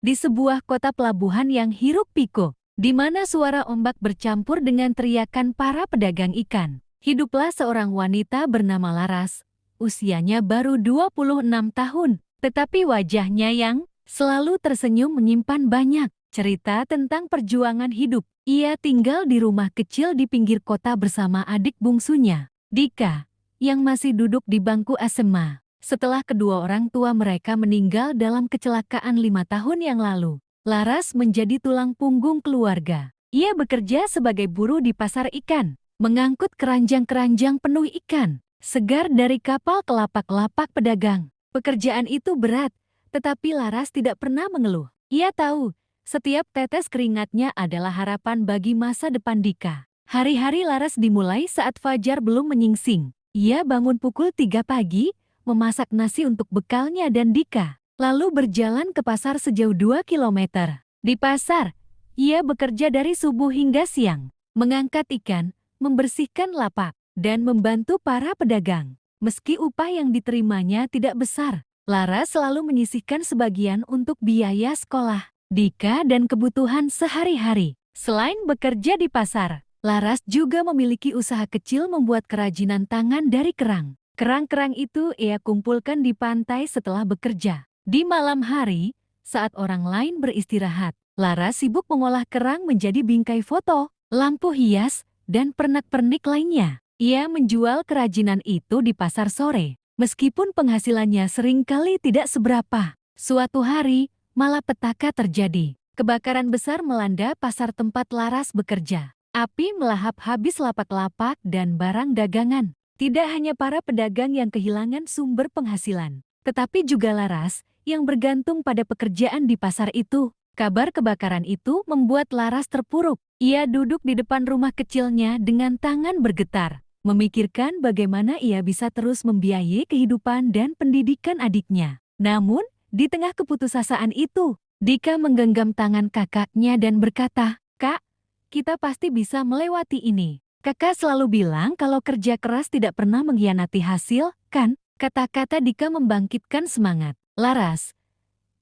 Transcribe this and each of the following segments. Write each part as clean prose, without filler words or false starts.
di sebuah kota pelabuhan yang hiruk-pikuk, di mana suara ombak bercampur dengan teriakan para pedagang ikan. Hiduplah seorang wanita bernama Laras. Usianya baru 26 tahun, tetapi wajahnya yang selalu tersenyum menyimpan banyak cerita tentang perjuangan hidup. Ia tinggal di rumah kecil di pinggir kota bersama adik bungsunya, Dika, yang masih duduk di bangku SMA. Setelah kedua orang tua mereka meninggal dalam kecelakaan 5 tahun yang lalu, Laras menjadi tulang punggung keluarga. Ia bekerja sebagai buruh di pasar ikan, mengangkut keranjang-keranjang penuh ikan segar dari kapal ke lapak-lapak pedagang. Pekerjaan itu berat, tetapi Laras tidak pernah mengeluh. Ia tahu, setiap tetes keringatnya adalah harapan bagi masa depan Dika. Hari-hari Laras dimulai saat fajar belum menyingsing. Ia bangun pukul 3 pagi, memasak nasi untuk bekalnya dan Dika, lalu berjalan ke pasar sejauh 2 kilometer. Di pasar, ia bekerja dari subuh hingga siang, mengangkat ikan, membersihkan lapak, dan membantu para pedagang. Meski upah yang diterimanya tidak besar, Lara selalu menyisihkan sebagian untuk biaya sekolah Dika dan kebutuhan sehari-hari. Selain bekerja di pasar, Laras juga memiliki usaha kecil membuat kerajinan tangan dari kerang. Kerang-kerang itu ia kumpulkan di pantai setelah bekerja. Di malam hari, saat orang lain beristirahat, Laras sibuk mengolah kerang menjadi bingkai foto, lampu hias, dan pernak-pernik lainnya. Ia menjual kerajinan itu di pasar sore, meskipun penghasilannya seringkali tidak seberapa. Suatu hari, malapetaka terjadi. Kebakaran besar melanda pasar tempat Laras bekerja. Api melahap habis lapak-lapak dan barang dagangan. Tidak hanya para pedagang yang kehilangan sumber penghasilan, tetapi juga Laras yang bergantung pada pekerjaan di pasar itu. Kabar kebakaran itu membuat Laras terpuruk. Ia duduk di depan rumah kecilnya dengan tangan bergetar, memikirkan bagaimana ia bisa terus membiayai kehidupan dan pendidikan adiknya. Namun, di tengah keputusasaan itu, Dika menggenggam tangan kakaknya dan berkata, "Kak, kita pasti bisa melewati ini. Kakak selalu bilang kalau kerja keras tidak pernah mengkhianati hasil, kan?" Kata-kata Dika membangkitkan semangat Laras.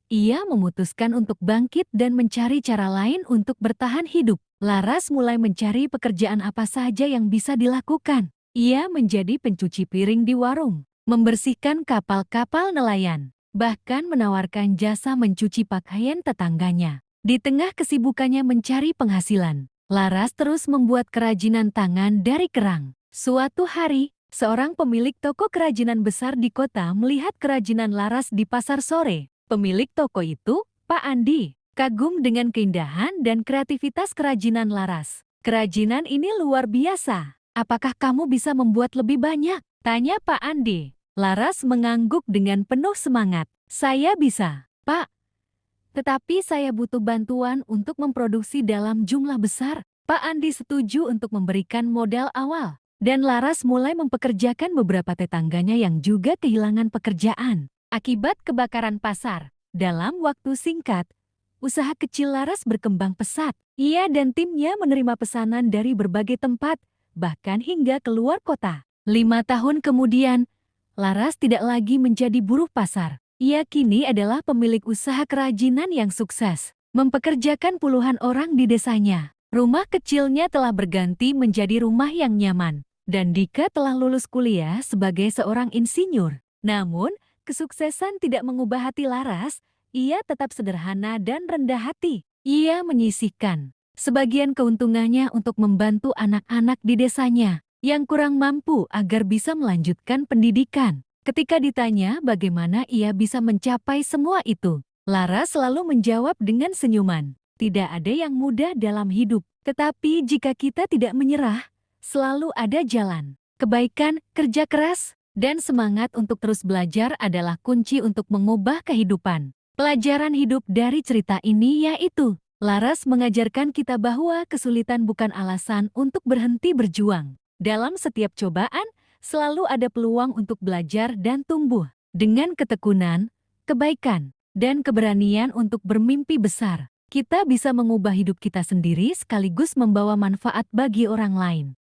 Ia memutuskan untuk bangkit dan mencari cara lain untuk bertahan hidup. Laras mulai mencari pekerjaan apa saja yang bisa dilakukan. Ia menjadi pencuci piring di warung, membersihkan kapal-kapal nelayan, bahkan menawarkan jasa mencuci pakaian tetangganya. Di tengah kesibukannya mencari penghasilan, Laras terus membuat kerajinan tangan dari kerang. Suatu hari, seorang pemilik toko kerajinan besar di kota melihat kerajinan Laras di pasar sore. Pemilik toko itu, Pak Andi, kagum dengan keindahan dan kreativitas kerajinan Laras. "Kerajinan ini luar biasa. Apakah kamu bisa membuat lebih banyak?" tanya Pak Andi. Laras mengangguk dengan penuh semangat. "Saya bisa, Pak. Tetapi saya butuh bantuan untuk memproduksi dalam jumlah besar." Pak Andi setuju untuk memberikan modal awal. Dan Laras mulai mempekerjakan beberapa tetangganya yang juga kehilangan pekerjaan akibat kebakaran pasar. Dalam waktu singkat, usaha kecil Laras berkembang pesat. Ia dan timnya menerima pesanan dari berbagai tempat, bahkan hingga keluar kota. 5 tahun kemudian, Laras tidak lagi menjadi buruh pasar. Ia kini adalah pemilik usaha kerajinan yang sukses, mempekerjakan puluhan orang di desanya. Rumah kecilnya telah berganti menjadi rumah yang nyaman, dan Dika telah lulus kuliah sebagai seorang insinyur. Namun, kesuksesan tidak mengubah hati Laras. Ia tetap sederhana dan rendah hati. Ia menyisihkan sebagian keuntungannya untuk membantu anak-anak di desanya yang kurang mampu agar bisa melanjutkan pendidikan. Ketika ditanya bagaimana ia bisa mencapai semua itu, Laras selalu menjawab dengan senyuman. "Tidak ada yang mudah dalam hidup, tetapi jika kita tidak menyerah, selalu ada jalan. Kebaikan, kerja keras, dan semangat untuk terus belajar adalah kunci untuk mengubah kehidupan." Pelajaran hidup dari cerita ini yaitu, Laras mengajarkan kita bahwa kesulitan bukan alasan untuk berhenti berjuang. Dalam setiap cobaan, selalu ada peluang untuk belajar dan tumbuh. Dengan ketekunan, kebaikan, dan keberanian untuk bermimpi besar, kita bisa mengubah hidup kita sendiri sekaligus membawa manfaat bagi orang lain.